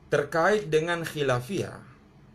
Terkait dengan khilafiyah,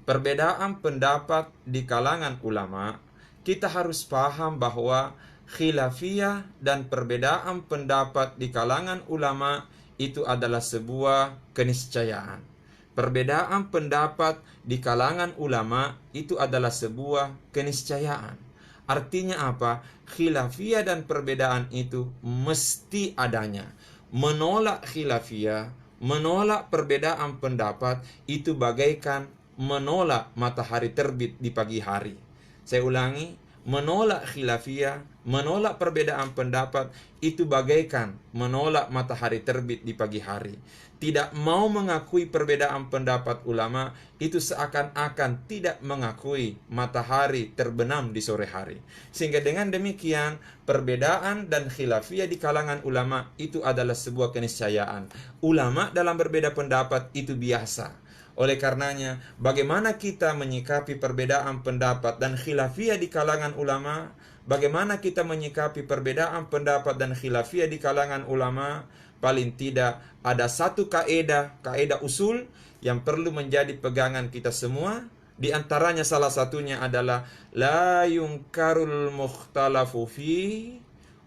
perbedaan pendapat di kalangan ulama, kita harus paham bahwa khilafiyah dan perbedaan pendapat di kalangan ulama itu adalah sebuah keniscayaan. Perbedaan pendapat di kalangan ulama itu adalah sebuah keniscayaan. Artinya apa? Khilafiyah dan perbedaan itu mesti adanya. Menolak khilafiyah, menolak perbedaan pendapat itu bagaikan menolak matahari terbit di pagi hari. Saya ulangi, menolak khilafiyah, menolak perbedaan pendapat itu bagaikan menolak matahari terbit di pagi hari. Tidak mau mengakui perbedaan pendapat ulama itu seakan-akan tidak mengakui matahari terbenam di sore hari. Sehingga dengan demikian perbedaan dan khilafiyah di kalangan ulama itu adalah sebuah keniscayaan. Ulama dalam berbeda pendapat itu biasa. Oleh karenanya, bagaimana kita menyikapi perbedaan pendapat dan khilafiyah di kalangan ulama? Bagaimana kita menyikapi perbedaan pendapat dan khilafiyah di kalangan ulama? Paling tidak ada satu kaidah usul yang perlu menjadi pegangan kita semua. Di antaranya salah satunya adalah la yunkarul mukhtalafu fi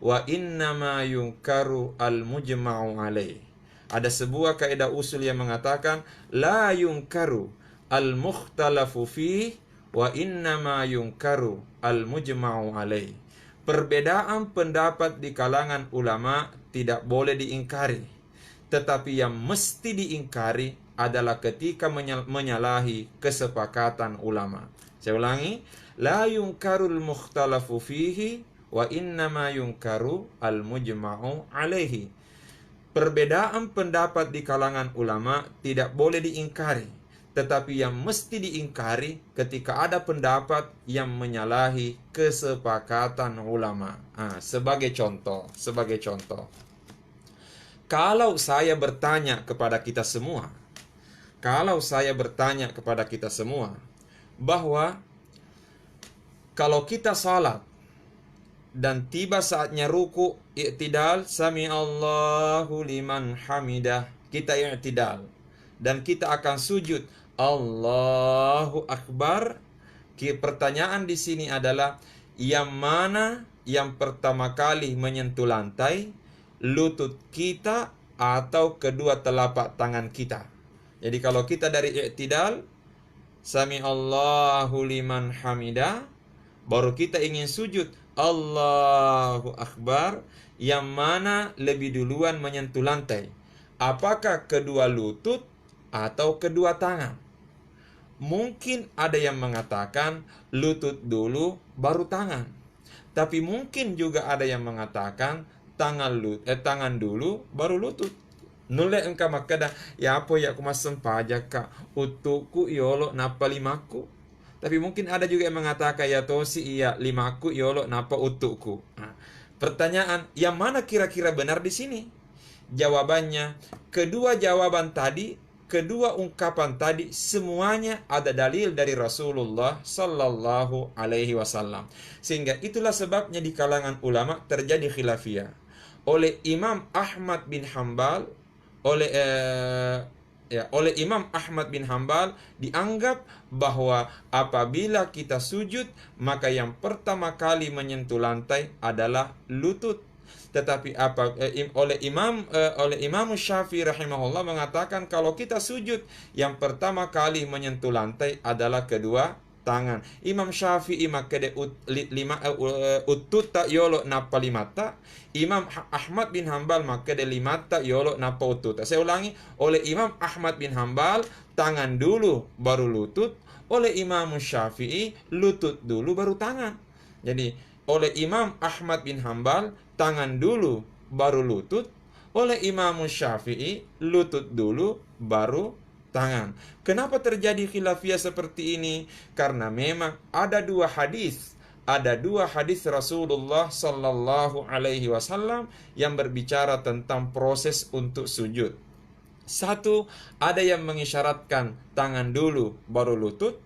wa innama yunkaru al mujma'u alaih. Ada sebuah kaidah usul yang mengatakan la yunkaru al mukhtalafu fi wa innama yunkaru al mujma'u alaih. Perbedaan pendapat di kalangan ulama tidak boleh diingkari, tetapi yang mesti diingkari adalah ketika menyalahi kesepakatan ulama. Saya ulangi, la yunkarul mukhtalafu fihi wa innama yunkaru al mujma'u alaihi. Perbedaan pendapat di kalangan ulama tidak boleh diingkari, tetapi yang mesti diingkari ketika ada pendapat yang menyalahi kesepakatan ulama. Sebagai contoh, kalau saya bertanya kepada kita semua, bahwa kalau kita salat dan tiba saatnya ruku, i'tidal, sami Allahu liman hamidah, kita i'tidal, dan kita akan sujud Allahu Akbar. Pertanyaan di sini adalah yang mana yang pertama kali menyentuh lantai, lutut kita atau kedua telapak tangan kita? Jadi kalau kita dari i'tidal, sami Allahu liman hamidah, baru kita ingin sujud Allahu Akbar, yang mana lebih duluan menyentuh lantai? Apakah kedua lutut atau kedua tangan? Mungkin ada yang mengatakan lutut dulu baru tangan. Tapi mungkin juga ada yang mengatakan tangan dulu baru lutut. Nule engkau makada ya apa ya aku masem pajak kak utuku yolo napa limaku. Tapi mungkin ada juga yang mengatakan ya tosi iya limaku yolo napa utuku. Pertanyaan, yang mana kira-kira benar di sini? Jawabannya, kedua jawaban tadi, kedua ungkapan tadi semuanya ada dalil dari Rasulullah sallallahu alaihi wasallam. Sehingga itulah sebabnya di kalangan ulama terjadi khilafiyah. Oleh Imam Ahmad bin Hambal, oleh Imam Ahmad bin Hambal dianggap bahwa apabila kita sujud maka yang pertama kali menyentuh lantai adalah lutut. Tetapi oleh Imam Syafi'i rahimahullah mengatakan kalau kita sujud yang pertama kali menyentuh lantai adalah kedua tangan. Imam Syafi'i makade ututta yolo napa limata. Imam Ahmad bin Hambal makade limata yolo napa ututta. Saya ulangi, oleh Imam Ahmad bin Hambal tangan dulu baru lutut, oleh Imam Syafi'i lutut dulu baru tangan. Jadi oleh Imam Ahmad bin Hambal tangan dulu baru lutut, oleh Imam Syafi'i lutut dulu baru tangan. Kenapa terjadi khilafiyah seperti ini? Karena memang ada dua hadis Rasulullah sallallahu alaihi wasallam yang berbicara tentang proses untuk sujud. Satu, ada yang mengisyaratkan tangan dulu baru lutut.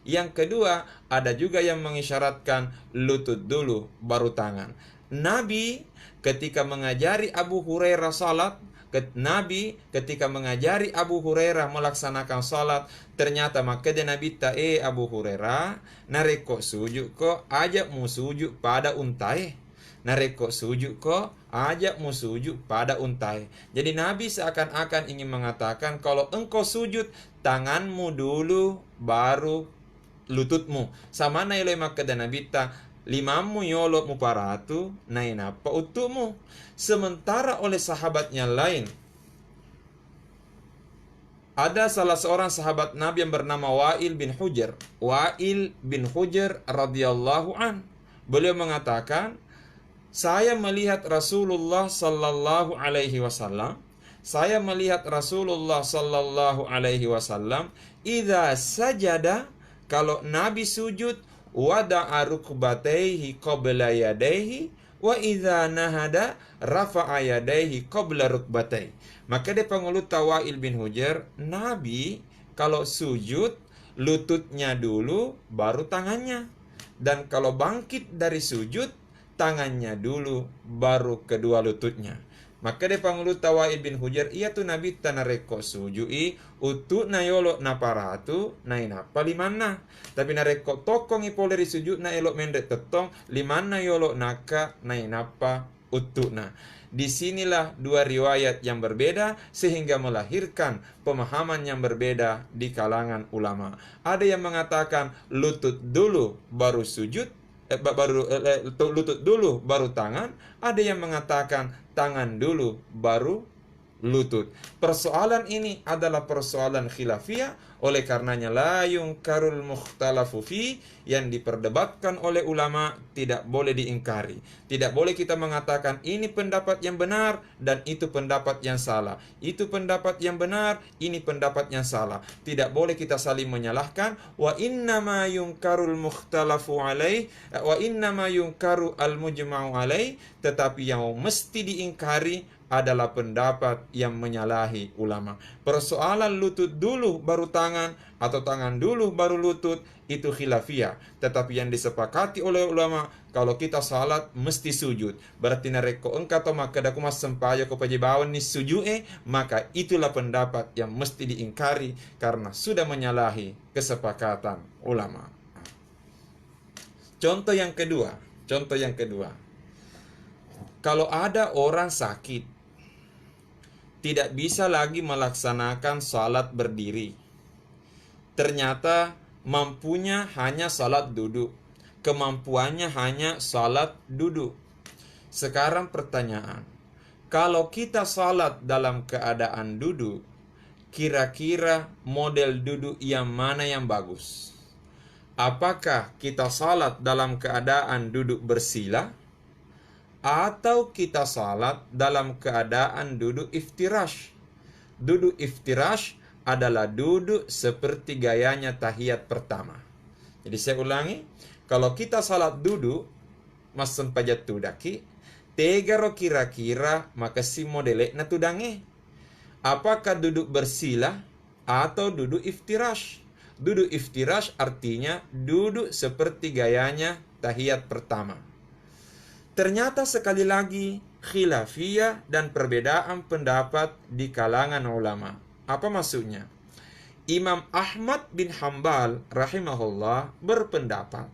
Yang kedua, ada juga yang mengisyaratkan lutut dulu baru tangan. Nabi ketika mengajari Abu Hurairah salat, Nabi ketika mengajari Abu Hurairah melaksanakan salat, ternyata maka dia Nabi Abu Hurairah, nareko sujud ko ajak mu sujud pada untai. Nareko sujud ko ajak mu sujud pada untai. Jadi Nabi seakan-akan ingin mengatakan kalau engkau sujud, tanganmu dulu baru lututmu. Sama na ilai maka dan Nabi limamu yolo mu paratu nain apa utumu. Sementara oleh sahabatnya lain, ada salah seorang sahabat Nabi yang bernama Wa'il bin Hujr. Wa'il bin Hujr radhiyallahu an. Beliau mengatakan, saya melihat Rasulullah sallallahu alaihi wasallam. Saya melihat Rasulullah sallallahu alaihi wasallam idza sajada, kalau Nabi sujud, wada'a rukbatayhi qabla yadayhi wa idza nahada rafa'a yadayhi qabla rukbatayhi. Maka dia pengelut Wa'il bin Hujr, Nabi kalau sujud lututnya dulu baru tangannya, dan kalau bangkit dari sujud tangannya dulu baru kedua lututnya. Maka dia pengelut Wa'il bin Hujr, iya tu Nabi tanareko sujui utu nayolo naparatu nainapa limana. Tapi nareko tokong ipoleri sujud na elok mendek tetong limana yolo naka nainapa utuna. Disinilah dua riwayat yang berbeda sehingga melahirkan pemahaman yang berbeda di kalangan ulama. Ada yang mengatakan lutut dulu baru sujud, lutut dulu baru tangan. Ada yang mengatakan tangan dulu baru lutut. Persoalan ini adalah persoalan khilafiyah, oleh karenanya la yungkarul mukhtalafu fi, yang diperdebatkan oleh ulama tidak boleh diingkari. Tidak boleh kita mengatakan ini pendapat yang benar dan itu pendapat yang salah. Itu pendapat yang benar, ini pendapat yang salah. Tidak boleh kita saling menyalahkan. Wa innama yungkarul mukhtalafu alaih wa innama yungkaru al mujma'u alaih, tetapi yang mesti diingkari adalah pendapat yang menyalahi ulama. Persoalan lutut dulu baru tangan atau tangan dulu baru lutut itu khilafiyah. Tetapi yang disepakati oleh ulama, kalau kita salat mesti sujud. Berarti nareko engkau atau maka daku mas sempayo ko pajibawan ni sujue, maka itulah pendapat yang mesti diingkari karena sudah menyalahi kesepakatan ulama. Contoh yang kedua. Kalau ada orang sakit, tidak bisa lagi melaksanakan salat berdiri. Ternyata mampunya hanya salat duduk. Kemampuannya hanya salat duduk. Sekarang pertanyaan, kalau kita salat dalam keadaan duduk, kira-kira model duduk yang mana yang bagus? Apakah kita salat dalam keadaan duduk bersila, atau kita salat dalam keadaan duduk iftirash? Duduk iftirash adalah duduk seperti gayanya tahiyat pertama. Jadi saya ulangi, kalau kita salat duduk, masen pajat tudaki, tegaro kira-kira maka si modelek na tudange. Apakah duduk bersila atau duduk iftirash? Duduk iftirash artinya duduk seperti gayanya tahiyat pertama. Ternyata sekali lagi khilafiyah dan perbedaan pendapat di kalangan ulama. Apa maksudnya? Imam Ahmad bin Hambal rahimahullah berpendapat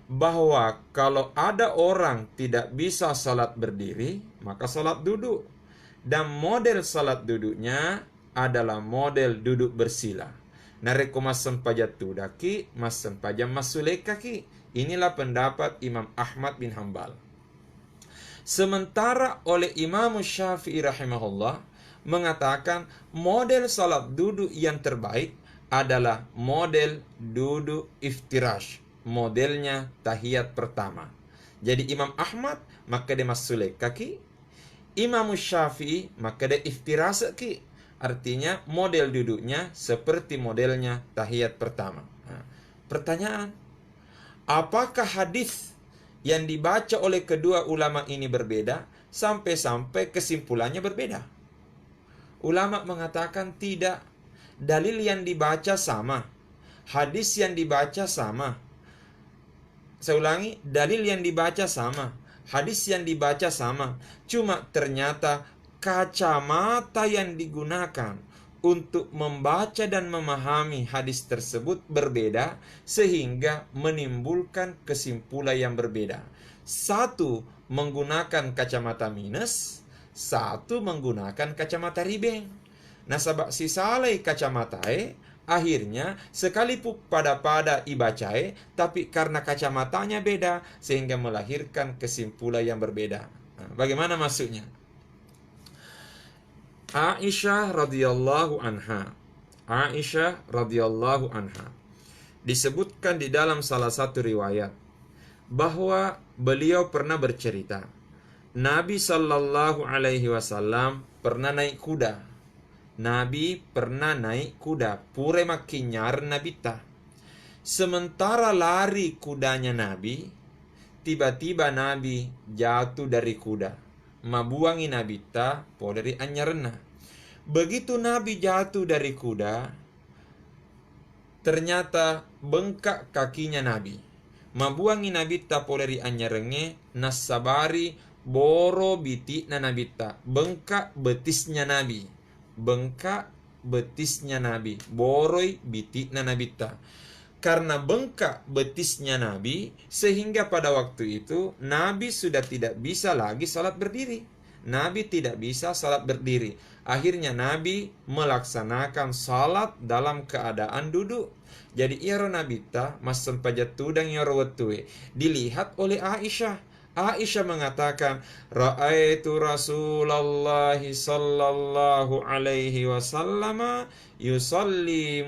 bahwa kalau ada orang tidak bisa salat berdiri, maka salat duduk. Dan model salat duduknya adalah model duduk bersila. Nareko masem pajat tudaki, masem pajam masulekaki. Inilah pendapat Imam Ahmad bin Hambal. Sementara oleh Imam Syafi'i rahimahullah mengatakan model salat duduk yang terbaik adalah model duduk iftirash. Modelnya tahiyat pertama. Jadi Imam Ahmad maka dia masulek kaki. Imam Syafi'i maka dia iftirash kaki. Artinya model duduknya seperti modelnya tahiyat pertama. Nah, pertanyaan, apakah hadis yang dibaca oleh kedua ulama ini berbeda sampai-sampai kesimpulannya berbeda? Ulama mengatakan tidak. Dalil yang dibaca sama, hadis yang dibaca sama. Saya ulangi, dalil yang dibaca sama, hadis yang dibaca sama. Cuma ternyata kacamata yang digunakan untuk membaca dan memahami hadis tersebut berbeda, sehingga menimbulkan kesimpulan yang berbeda. Satu menggunakan kacamata minus, satu menggunakan kacamata ribeng. Nah, sabab si salai kacamata akhirnya sekalipun pada ibacae, tapi karena kacamatanya beda sehingga melahirkan kesimpulan yang berbeda. Nah, bagaimana maksudnya? Aisyah radhiyallahu anha. Aisyah radhiyallahu anha disebutkan di dalam salah satu riwayat bahwa beliau pernah bercerita, Nabi sallallahu alaihi wasallam pernah naik kuda. Nabi pernah naik kuda, pure makinyar nabita. Sementara lari kudanya Nabi, tiba-tiba Nabi jatuh dari kuda. Mabuangi nabita po dari anyarna. Begitu Nabi jatuh dari kuda, ternyata bengkak kakinya Nabi. Mabuangi nabita po dari anyarenge, nasabari boro biti na nabita. Bengkak betisnya Nabi. Bengkak betisnya Nabi, boroi biti na nabita. Karena bengkak betisnya Nabi, sehingga pada waktu itu Nabi sudah tidak bisa lagi salat berdiri. Nabi tidak bisa salat berdiri. Akhirnya Nabi melaksanakan salat dalam keadaan duduk. Jadi iro nabita mas sempajatudang yoro wetue dilihat oleh Aisyah. Aisyah mengatakan, Ra'aitu Rasulullah sallallahu alaihi wasallam yusalli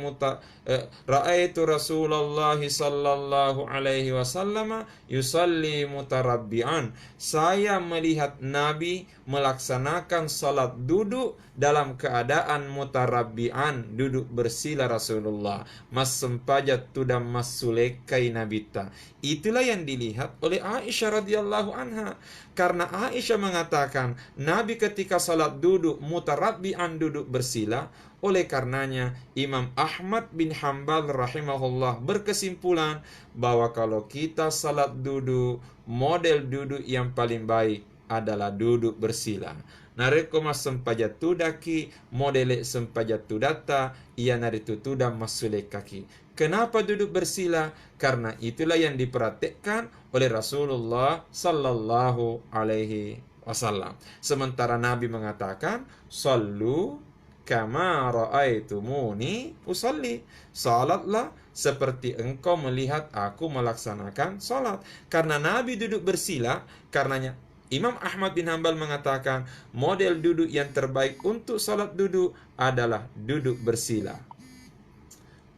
Ra'aitu Rasulullah sallallahu alaihi wasallam yusalli mutarabbi'an. Saya melihat Nabi melaksanakan salat duduk dalam keadaan mutarabbi'an, duduk bersila Rasulullah. Mas sempajat tudam mas sulekai nabita. Itulah yang dilihat oleh Aisyah radhiyallahu anha. Karena Aisyah mengatakan Nabi ketika salat duduk mutarabbi'an, duduk bersila. Oleh karenanya Imam Ahmad bin Hanbal rahimahullah berkesimpulan bahwa kalau kita salat duduk, model duduk yang paling baik adalah duduk bersila. Nareko mas sempajatu daki, modele sempajatu data, ia naritu tuda masule kaki. Kenapa duduk bersila? Karena itulah yang diperhatikan oleh Rasulullah sallallahu alaihi wasallam. Sementara Nabi mengatakan, sallu kama ra'aitumuni usalli. Salatlah seperti engkau melihat aku melaksanakan salat. Karena Nabi duduk bersila, karenanya Imam Ahmad bin Hanbal mengatakan model duduk yang terbaik untuk salat duduk adalah duduk bersila.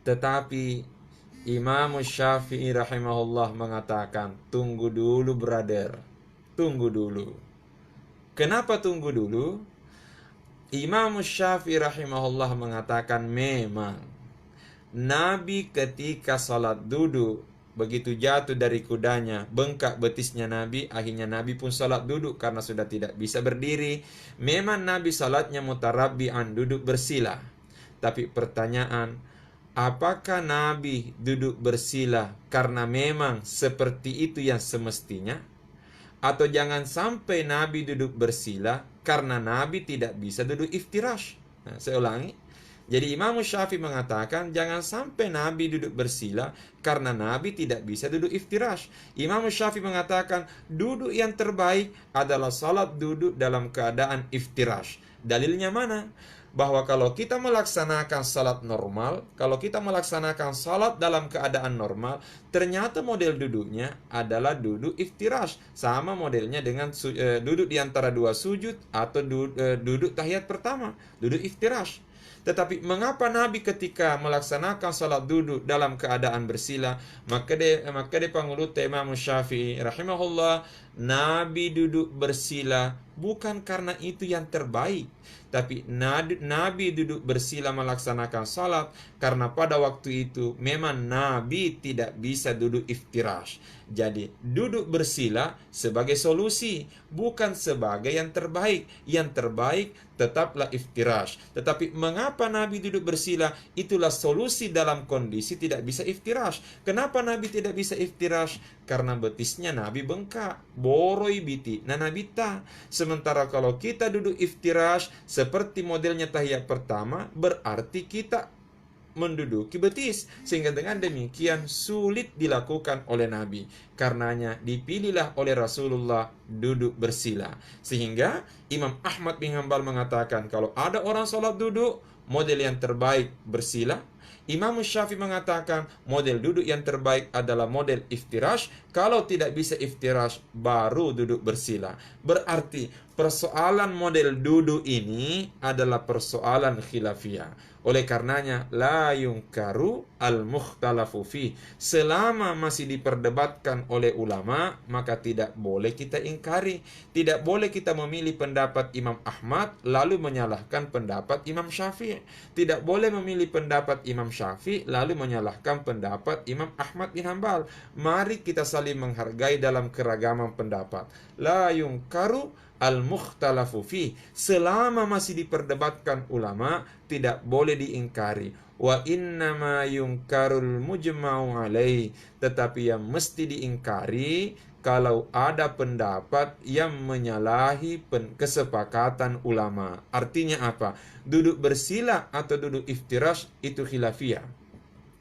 Tetapi Imam Syafi'i rahimahullah mengatakan, tunggu dulu brother, tunggu dulu. Kenapa tunggu dulu? Imam Syafi'i rahimahullah mengatakan memang Nabi ketika salat duduk, begitu jatuh dari kudanya, bengkak betisnya Nabi, akhirnya Nabi pun salat duduk karena sudah tidak bisa berdiri. Memang Nabi salatnya mutarabbi'an, duduk bersila. Tapi pertanyaan, apakah Nabi duduk bersila karena memang seperti itu yang semestinya? Atau jangan sampai Nabi duduk bersila karena Nabi tidak bisa duduk iftirash. Nah, saya ulangi. Jadi Imam Syafi'i mengatakan jangan sampai Nabi duduk bersila karena Nabi tidak bisa duduk iftirash. Imam Syafi'i mengatakan duduk yang terbaik adalah salat duduk dalam keadaan iftirash. Dalilnya mana? Bahwa kalau kita melaksanakan salat normal, kalau kita melaksanakan salat dalam keadaan normal, ternyata model duduknya adalah duduk iftirash. Sama modelnya dengan duduk di antara dua sujud atau duduk tahiyat pertama, duduk iftirash. Tetapi mengapa Nabi ketika melaksanakan salat duduk dalam keadaan bersila? Maka de pangulut Imam Syafi'i rahimahullah, Nabi duduk bersila bukan karena itu yang terbaik, tapi Nabi duduk bersila melaksanakan salat karena pada waktu itu memang Nabi tidak bisa duduk iftirash. Jadi duduk bersila sebagai solusi, bukan sebagai yang terbaik. Yang terbaik tetaplah iftirash. Tetapi mengapa Nabi duduk bersila? Itulah solusi dalam kondisi tidak bisa iftirash. Kenapa Nabi tidak bisa iftirash? Karena betisnya Nabi bengkak, boroi biti nanabita. Sementara kalau kita duduk iftirash seperti modelnya tahiyat pertama, berarti kita menduduki betis, sehingga dengan demikian sulit dilakukan oleh Nabi. Karenanya dipilihlah oleh Rasulullah duduk bersila. Sehingga Imam Ahmad bin Hanbal mengatakan kalau ada orang sholat duduk, model yang terbaik bersila. Imam Syafi'i mengatakan model duduk yang terbaik adalah model iftirash. Kalau tidak bisa iftirash, baru duduk bersila. Berarti persoalan model duduk ini adalah persoalan khilafiyah. Oleh karenanya la yungkaru al-mukhtalafu fi. Selama masih diperdebatkan oleh ulama, maka tidak boleh kita ingkari. Tidak boleh kita memilih pendapat Imam Ahmad lalu menyalahkan pendapat Imam Syafi'i. Tidak boleh memilih pendapat Imam Syafi'i lalu menyalahkan pendapat Imam Ahmad bin Hanbal. Mari kita saling menghargai dalam keragaman pendapat. La yungkaru al-mukhtalafu fi. Selama masih diperdebatkan ulama, tidak boleh diingkari. Wa innama yungkarul mujma'u alaih. Tetapi yang mesti diingkari kalau ada pendapat yang menyalahi kesepakatan ulama. Artinya apa? Duduk bersila atau duduk iftirash itu khilafiyah,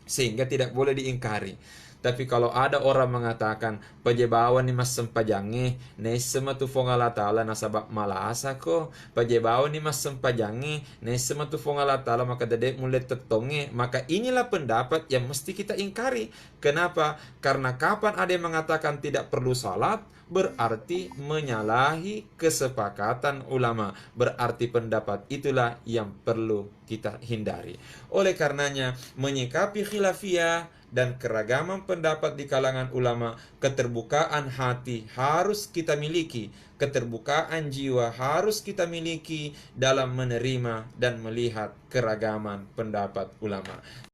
sehingga tidak boleh diingkari. Tapi kalau ada orang mengatakan pajebawan ni mas sempajangi nesema tu fongala taala nasabak malasa ko pajebawan ni mas sempajangi nesema tu fongala taala maka dedek mulai tetonge, maka inilah pendapat yang mesti kita ingkari. Kenapa? Karena kapan ada yang mengatakan tidak perlu salat, berarti menyalahi kesepakatan ulama. Berarti pendapat itulah yang perlu kita hindari. Oleh karenanya menyikapi khilafiyah dan keragaman pendapat di kalangan ulama, keterbukaan hati harus kita miliki, keterbukaan jiwa harus kita miliki dalam menerima dan melihat keragaman pendapat ulama.